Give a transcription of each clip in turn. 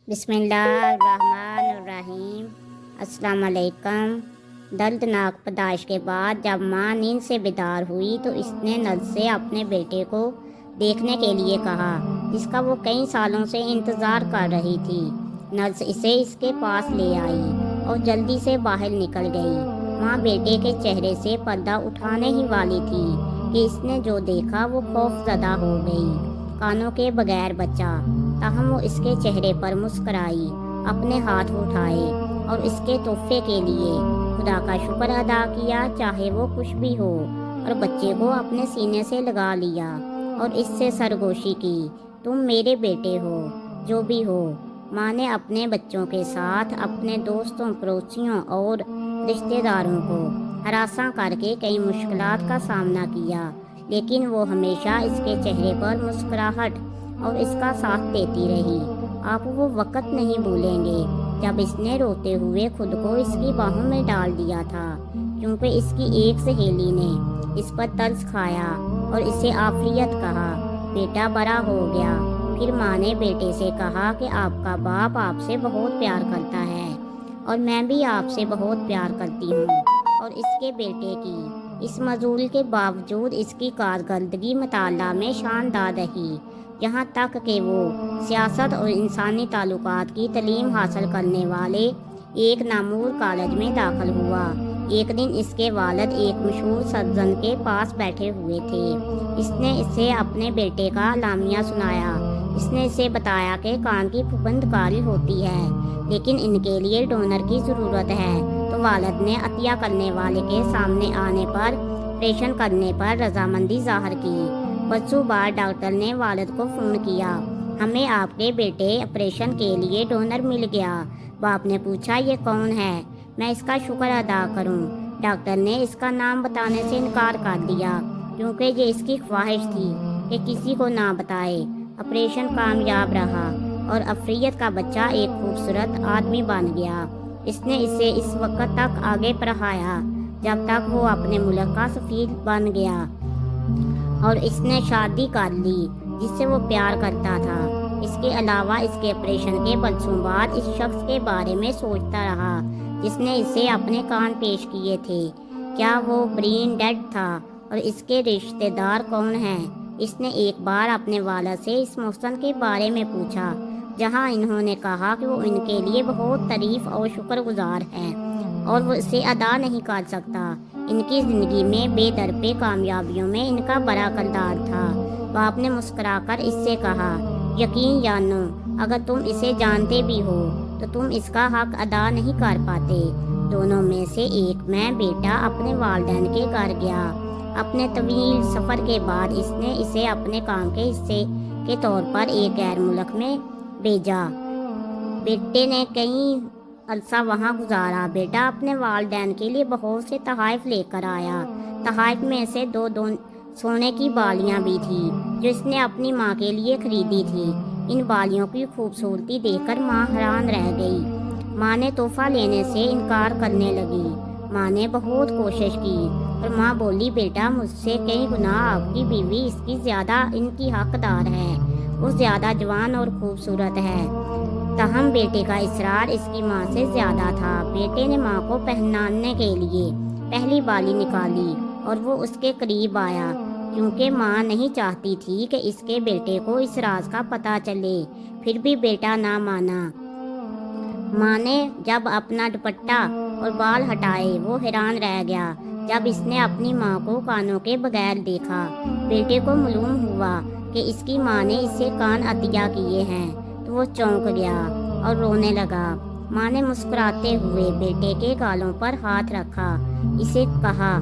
بسم اللہ الرحمن الرحیم۔ السلام علیکم۔ دردناک پیدائش کے بعد جب ماں نیند سے بیدار ہوئی تو اس نے نبض سے اپنے بیٹے کو دیکھنے کے لیے کہا، جس کا وہ کئی سالوں سے انتظار کر رہی تھی۔ نبض اسے اس کے پاس لے آئی اور جلدی سے باہر نکل گئی۔ ماں بیٹے کے چہرے سے پردہ اٹھانے ہی والی تھی کہ اس نے جو دیکھا وہ خوف زدہ ہو گئی۔ کانوں کے بغیر بچہ، تاہم وہ اس کے چہرے پر مسکرائی، اپنے ہاتھ اٹھائے اور اس کے تحفے کے لیے خدا کا شکر ادا کیا، چاہے وہ کچھ بھی ہو، اور بچے کو اپنے سینے سے لگا لیا اور اس سے سرگوشی کی، تم میرے بیٹے ہو، جو بھی ہو۔ ماں نے اپنے بچوں کے ساتھ اپنے دوستوں، پڑوسیوں اور رشتہ داروں کو ہراساں کر کے کئی مشکلات کا سامنا کیا، لیکن وہ ہمیشہ اس کے چہرے پر مسکراہٹ اور اس کا ساتھ دیتی رہی۔ آپ وہ وقت نہیں بھولیں گے جب اس نے روتے ہوئے خود کو اس کی باہوں میں ڈال دیا تھا، کیونکہ اس کی ایک سہیلی نے اس پر ترس کھایا اور اسے عافیت کہا۔ بیٹا بڑا ہو گیا۔ پھر ماں نے بیٹے سے کہا کہ آپ کا باپ آپ سے بہت پیار کرتا ہے اور میں بھی آپ سے بہت پیار کرتی ہوں۔ اور اس کے بیٹے کی اس مزول کے باوجود اس کی کارکردگی مطالعہ میں شاندار رہی، یہاں تک کہ وہ سیاست اور انسانی تعلقات کی تعلیم حاصل کرنے والے ایک نامور کالج میں داخل ہوا۔ ایک دن اس کے والد ایک مشہور سرجن کے پاس بیٹھے ہوئے تھے۔ اس نے اسے اپنے بیٹے کا اعلامیہ سنایا۔ اس نے اسے بتایا کہ کان کی پھپھند کاری ہوتی ہے، لیکن ان کے لیے ڈونر کی ضرورت ہے۔ تو والد نے عطیہ کرنے والے کے سامنے آنے پر آپریشن کرنے پر رضامندی ظاہر کی۔ بسوں بار ڈاکٹر نے والد کو فون کیا، ہمیں آپ کے بیٹے آپریشن کے لیے ڈونر مل گیا۔ باپ نے پوچھا، یہ کون ہے؟ میں اس کا شکر ادا کروں؟ ڈاکٹر نے اس کا نام بتانے سے انکار کر دیا، کیونکہ یہ اس کی خواہش تھی کہ کسی کو نہ بتائے۔ آپریشن کامیاب رہا اور عفریت کا بچہ ایک خوبصورت آدمی بن گیا۔ اس نے اسے اس وقت تک آگے پڑھایا جب تک وہ اپنے ملک کا سفیر بن گیا، اور اس نے شادی کر لی جس سے وہ پیار کرتا تھا۔ اس کے علاوہ اس کے آپریشن کے برسوں بعد اس شخص کے بارے میں سوچتا رہا جس نے اسے اپنے کان پیش کیے تھے۔ کیا وہ برین ڈیڈ تھا اور اس کے رشتہ دار کون ہیں؟ اس نے ایک بار اپنے والد سے اس محسن کے بارے میں پوچھا، جہاں انہوں نے کہا کہ وہ ان کے لیے بہت تعریف اور شکر گزار ہے اور وہ اسے ادا نہیں کر سکتا۔ ان کی زندگی میں بے درپے کامیابیوں میں ان کا بڑا کردار تھا۔ باپ نے مسکرا کر اس سے کہا، یقین جانو، اگر تم اسے جانتے بھی ہو تو تم اس کا حق ادا نہیں کر پاتے۔ دونوں میں سے ایک میں بیٹا اپنے والدین کے گھر گیا۔ اپنے طویل سفر کے بعد اس نے اسے اپنے کام کے حصے کے طور پر ایک غیر ملک میں بھیجا۔ بیٹے نے کئی عرصہ وہاں گزارا۔ بیٹا اپنے والدین کے لیے بہت سے تحائف لے کر آیا۔ تحائف میں سے دو سونے کی بالیاں بھی تھیں جو اس نے اپنی ماں کے لیے خریدی تھی۔ ان بالیوں کی خوبصورتی دیکھ کر ماں حیران رہ گئی۔ ماں نے تحفہ لینے سے انکار کرنے لگی۔ ماں نے بہت کوشش کی اور ماں بولی، بیٹا مجھ سے کئی گنا آپ کی بیوی اس کی زیادہ ان کی حقدار ہے، وہ زیادہ جوان اور خوبصورت ہے۔ تاہم بیٹے کا اصرار اس کی ماں سے زیادہ تھا۔ بیٹے نے ماں کو پہنانے کے لیے پہلی بالی نکالی اور وہ اس کے قریب آیا، کیونکہ ماں نہیں چاہتی تھی کہ اس کے بیٹے کو اس راز کا پتہ چلے۔ پھر بھی بیٹا نہ مانا۔ ماں نے جب اپنا دوپٹہ اور بال ہٹائے، وہ حیران رہ گیا جب اس نے اپنی ماں کو کانوں کے بغیر دیکھا۔ بیٹے کو معلوم ہوا کہ اس کی ماں نے اسے کان عطیہ کیے ہیں تو وہ چونک گیا اور رونے لگا۔ ماں نے مسکراتے ہوئے بیٹے کے گالوں پر ہاتھ رکھا، اسے کہا،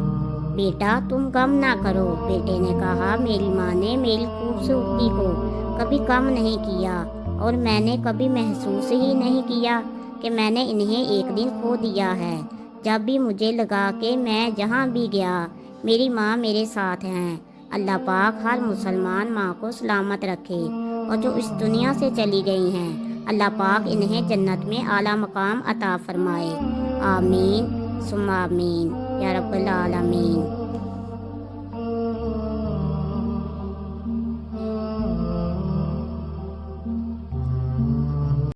بیٹا تم غم نہ کرو۔ بیٹے نے کہا، میری ماں نے میری خوبصورتی کو کبھی کم نہیں کیا اور میں نے کبھی محسوس ہی نہیں کیا کہ میں نے انہیں ایک دن کھو دیا ہے۔ جب بھی مجھے لگا کہ میں جہاں بھی گیا میری ماں میرے ساتھ ہیں۔ اللہ پاک ہر مسلمان ماں کو سلامت رکھے، اور جو اس دنیا سے چلی گئی ہیں اللہ پاک انہیں جنت میں اعلیٰ مقام عطا فرمائے۔ آمین ثم آمین یا رب العالمین۔